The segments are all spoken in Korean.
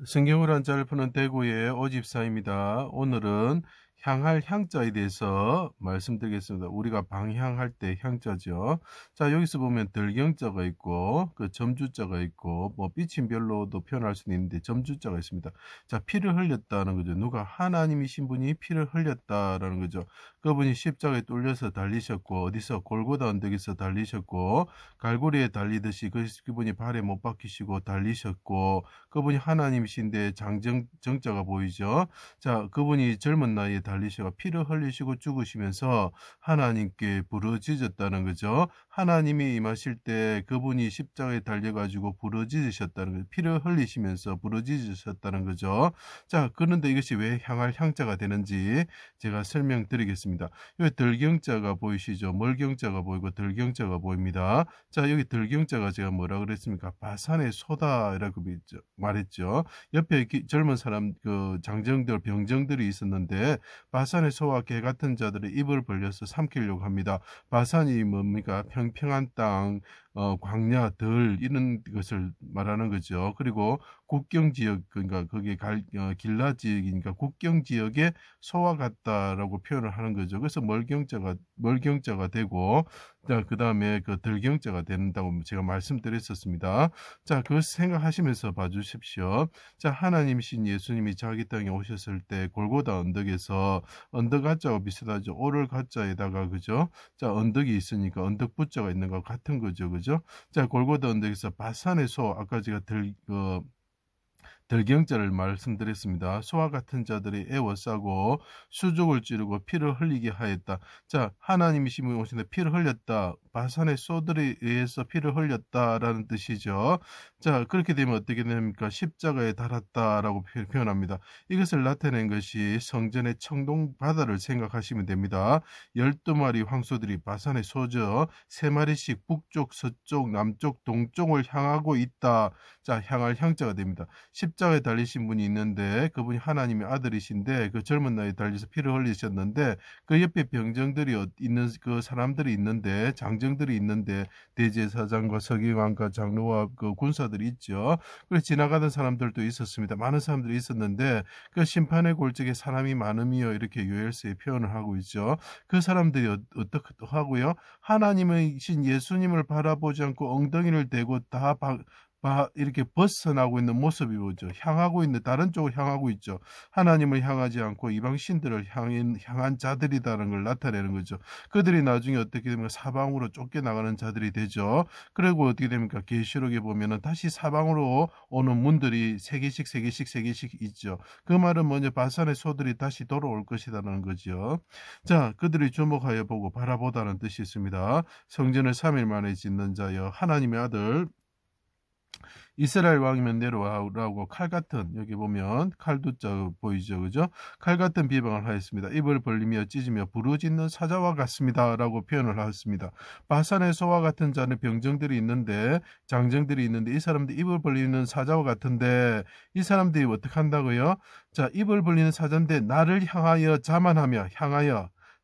성경을 한자를 푸는 대구의 오집사입니다. 오늘은 향할 향자에 대해서 말씀드리겠습니다. 우리가 방향할 때 향자죠. 자, 여기서 보면 들경자가 있고 그 점주자가 있고 뭐 삐침별로도 표현할 수는 있는데 점주자가 있습니다. 자, 피를 흘렸다는 거죠. 누가 하나님이신 분이 피를 흘렸다라는 거죠. 그분이 십자가에 뚫려서 달리셨고 어디서 골고다 언덕에서 달리셨고 갈고리에 달리듯이 그분이 발에 못 박히시고 달리셨고 그분이 하나님이신데 정자가 보이죠. 자, 그분이 젊은 나이에 달리셔가 피를 흘리시고 죽으시면서 하나님께 부르짖었다는 거죠. 하나님이 임하실 때 그분이 십자가에 달려가지고 부르짖으셨다는 거죠. 피를 흘리시면서 부르짖으셨다는 거죠. 자, 그런데 이것이 왜 향할 향자가 되는지 제가 설명드리겠습니다. 여기 들경자가 보이시죠? 멀경자가 보이고 들경자가 보입니다. 자, 여기 들경자가 제가 뭐라 그랬습니까? 바산의 소다라고 말했죠. 옆에 젊은 사람, 장정들, 병정들이 있었는데, 바산의 소와 개 같은 자들의 입을 벌려서 삼키려고 합니다. 바산이 뭡니까? 평평한 땅, 광야, 들, 이런 것을 말하는 거죠. 그리고 국경 지역, 그러니까 거기에 길라 지역이니까 국경 지역의 소와 같다라고 표현을 하는 거죠. 그래서 멀경자가 되고, 자, 그 다음에 그 들경자가 된다고 제가 말씀드렸었습니다. 자, 그것 생각하시면서 봐주십시오. 자, 하나님이신 예수님이 자기 땅에 오셨을 때 골고다 언덕에서 언덕 가짜와 비슷하죠. 오를 가짜에다가 그죠? 자, 언덕이 있으니까 언덕 부자가 있는 것 같은 거죠. 그죠? 자, 골고다 언덕에서 바산의 소 아까 제가 들경자를 말씀드렸습니다. 소와 같은 자들이 애워싸고 수족을 찌르고 피를 흘리게 하였다. 자, 하나님이신 분이 오신데 피를 흘렸다. 바산의 소들에 의해서 피를 흘렸다라는 뜻이죠. 자, 그렇게 되면 어떻게 됩니까? 십자가에 달았다라고 표현합니다. 이것을 나타낸 것이 성전의 청동 바다를 생각하시면 됩니다. 12마리 황소들이 바산의 소죠. 3마리씩 북쪽, 서쪽, 남쪽, 동쪽을 향하고 있다. 자, 향할 향자가 됩니다. 십자가에 달리신 분이 있는데 그분이 하나님의 아들이신데 그 젊은 나이에 달려서 피를 흘리셨는데 그 옆에 병정들이 있는 그 사람들이 있는데 장정들이 있는데 대제사장과 서기관과 장로와 그 군사들이 있죠. 그래서 지나가던 사람들도 있었습니다. 많은 사람들이 있었는데 그 심판의 골짜기에 사람이 많음이요 이렇게 요엘서에 표현을 하고 있죠. 그 사람들이 어떻게 하고요? 하나님이신 예수님을 바라보지 않고 엉덩이를 대고 다 이렇게 벗어나고 있는 모습이 보죠. 향하고 있는 다른 쪽을 향하고 있죠. 하나님을 향하지 않고 이방 신들을 향한 자들이다라는 걸 나타내는 거죠. 그들이 나중에 어떻게 됩니까? 사방으로 쫓겨나가는 자들이 되죠. 그리고 어떻게 됩니까? 계시록에 보면은 다시 사방으로 오는 문들이 세 개씩 있죠. 그 말은 뭐냐? 바산의 소들이 다시 돌아올 것이라는 거죠. 자, 그들이 주목하여 보고 바라보다는 뜻이 있습니다. 성전을 3일 만에 짓는 자여 하나님의 아들 이스라엘 왕이면 내려와라고 칼 같은 여기 보면 칼두자 보이죠, 그죠? 칼 같은 비방을 하였습니다. 입을 벌리며 찢으며 부르짖는 사자와 같습니다라고 표현을 하였습니다. 바산의 소와 같은 자는 병정들이 있는데 장정들이 있는데 이 사람들 입을 벌리는 사자와 같은데 이 사람들이 어떻게 한다고요? 자, 입을 벌리는 사자인데 나를 향하여 자만하며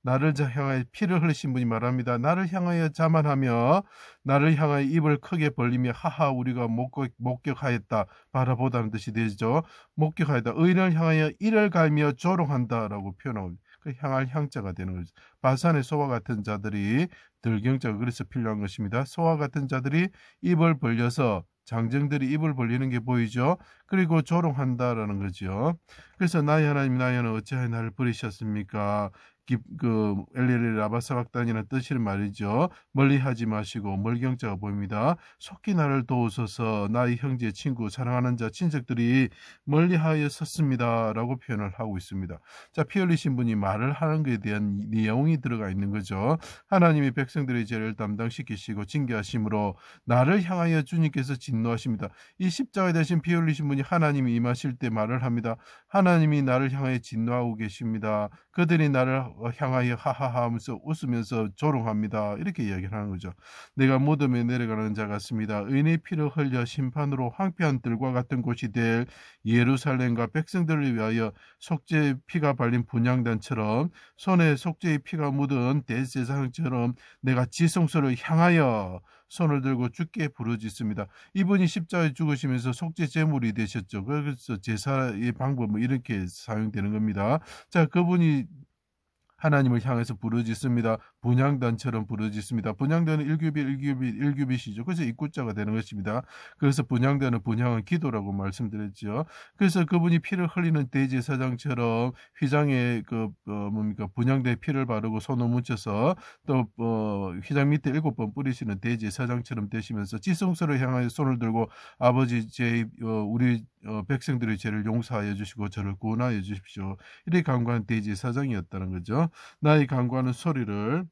나를 향하여 피를 흘리신 분이 말합니다. 나를 향하여 자만하며 나를 향하여 입을 크게 벌리며 하하 우리가 목격하였다. 바라보다는 뜻이 되죠. 목격하였다. 의인을 향하여 이를 갈며 조롱한다라고 표현합니다. 그 향할 향자가 되는 거죠. 바산의 소와 같은 자들이 들경자가 그래서 필요한 것입니다. 소와 같은 자들이 입을 벌려서 장정들이 입을 벌리는 게 보이죠. 그리고 조롱한다라는 거죠. 그래서 나의 하나님 나의 하나님 어찌하여 나를 버리셨습니까? 엘리엘리 라바사박단이라는 뜻을 말이죠. 멀리하지 마시고 멀경자가 보입니다. 속히 나를 도우소서 나의 형제, 친구, 사랑하는 자, 친척들이 멀리하여 섰습니다라고 표현을 하고 있습니다. 자, 피 흘리신 분이 말을 하는 것에 대한 내용이 들어가 있는 거죠. 하나님이 백성들의 죄를 담당시키시고 징계하심으로 나를 향하여 주님께서 진노하십니다. 이 십자가에 대신 피 흘리신 분이 하나님이 임하실 때 말을 합니다. 하나님이 나를 향하여 진노하고 계십니다. 그들이 나를 향하여 하하하 하면서 웃으면서 조롱합니다. 이렇게 이야기를 하는 거죠. 내가 무덤에 내려가는 자 같습니다. 의인의 피를 흘려 심판으로 황폐한 들과 같은 곳이 될 예루살렘과 백성들을 위하여 속죄의 피가 발린 분향단처럼 손에 속죄의 피가 묻은 대제사장처럼 내가 지성소를 향하여 손을 들고 주께 부르짖습니다. 이분이 십자가에 죽으시면서 속죄 제물이 되셨죠. 그래서 제사의 방법 뭐 이렇게 사용되는 겁니다. 자, 그분이 하나님을 향해서 부르짖습니다. 분향단처럼 부르짖습니다. 분향단은 일규빗이죠. 그래서 입구자가 되는 것입니다. 그래서 분향단은 분향은 기도라고 말씀드렸죠. 그래서 그분이 피를 흘리는 대제사장처럼 휘장에 분향대에 피를 바르고 손을 묻혀서 또 휘장 밑에 7번 뿌리시는 대제사장처럼 되시면서 지성소를 향하여 손을 들고 아버지 우리 백성들의 죄를 용서하여 주시고 저를 구원하여 주십시오. 이렇게 간구한 대제사장이었다는 거죠. 나의 간구하는 소리를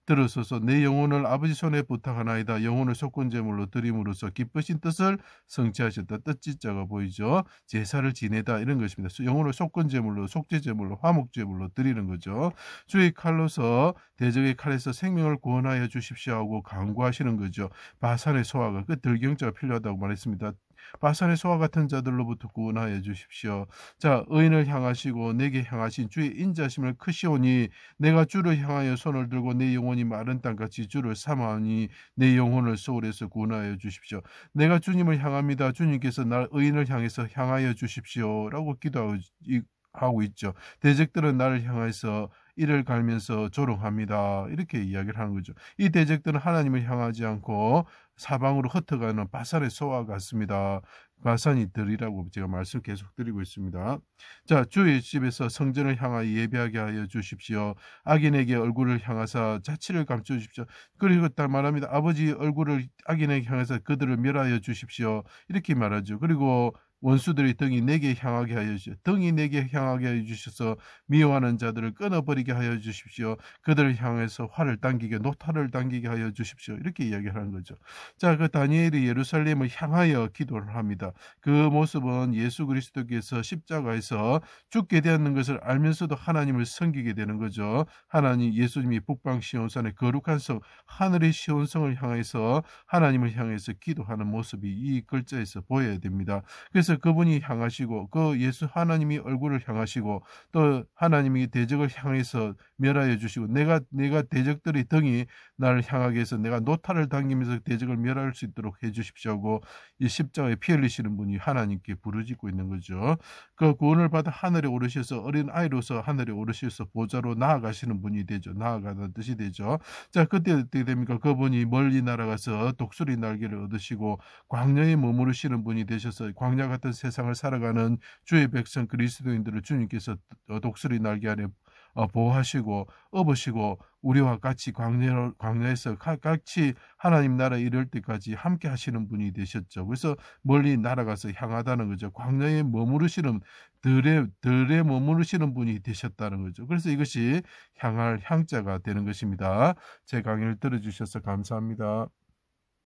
들으소서. 내 영혼을 아버지 손에 부탁하나이다. 영혼을 속건제물로 드림으로써 기쁘신 뜻을 성취하셨다. 뜻지자가 보이죠. 제사를 지내다 이런 것입니다. 영혼을 속건제물로 속죄제물로 화목제물로 드리는 거죠. 주의 칼로서 대적의 칼에서 생명을 구원하여 주십시오 하고 간구하시는 거죠. 바산의 소화가 그 들경자가 필요하다고 말했습니다. 바산의 소와 같은 자들로부터 구원하여 주십시오. 자, 의인을 향하시고 내게 향하신 주의 인자심을 크시오니 내가 주를 향하여 손을 들고 내 영혼이 마른 땅같이 주를 삼아하니 내 영혼을 소홀에서 구원하여 주십시오. 내가 주님을 향합니다. 주님께서 날 의인을 향해서 향하여 주십시오 라고 기도하고 있죠. 대적들은 나를 향해서 이를 갈면서 조롱합니다. 이렇게 이야기를 하는 거죠. 이 대적들은 하나님을 향하지 않고 사방으로 흩어가는 바산의 소와 같습니다. 바산이 들이라고 제가 말씀 계속 드리고 있습니다. 자, 주의 집에서 성전을 향하여 예배하게 하여 주십시오. 악인에게 얼굴을 향하사 자치를 감춰 주십시오. 그리고 딱 말합니다. 아버지 얼굴을 악인에게 향해서 그들을 멸하여 주십시오. 이렇게 말하죠. 그리고 원수들의 등이 내게 향하게 하여 주십시오. 등이 내게 향하게 하여 주셔서 미워하는 자들을 끊어버리게 하여 주십시오. 그들을 향해서 활을 당기게 노탈을 당기게 하여 주십시오. 이렇게 이야기하는 거죠. 자, 그 다니엘이 예루살렘을 향하여 기도를 합니다. 그 모습은 예수 그리스도께서 십자가에서 죽게 되었는 것을 알면서도 하나님을 섬기게 되는 거죠. 하나님 예수님이 북방 시온산의 거룩한 성 하늘의 시온성을 향해서 하나님을 향해서 기도하는 모습이 이 글자에서 보여야 됩니다. 그래서 그분이 향하시고 그 예수 하나님이 얼굴을 향하시고 또 하나님이 대적을 향해서 멸하여 주시고 내가 대적들의 등이 나를 향하게 해서 내가 노탈을 당기면서 대적을 멸할 수 있도록 해주십시오 하고 이 십자가에 피 흘리시는 분이 하나님께 부르짖고 있는 거죠. 그 구원을 받아 하늘에 오르셔서 어린 아이로서 하늘에 오르셔서 보좌로 나아가시는 분이 되죠. 나아가는 뜻이 되죠. 자, 그때 어떻게 됩니까? 그분이 멀리 날아가서 독수리 날개를 얻으시고 광야에 머무르시는 분이 되셔서 광야 같은 세상을 살아가는 주의 백성 그리스도인들을 주님께서 독수리 날개 아래 보호하시고 업으시고 우리와 같이 광야에서 같이 하나님 나라에 이를 때까지 함께 하시는 분이 되셨죠. 그래서 멀리 날아가서 향하다는 거죠. 광야에 머무르시는 들에 머무르시는 분이 되셨다는 거죠. 그래서 이것이 향할 향자가 되는 것입니다. 제 강의를 들어주셔서 감사합니다.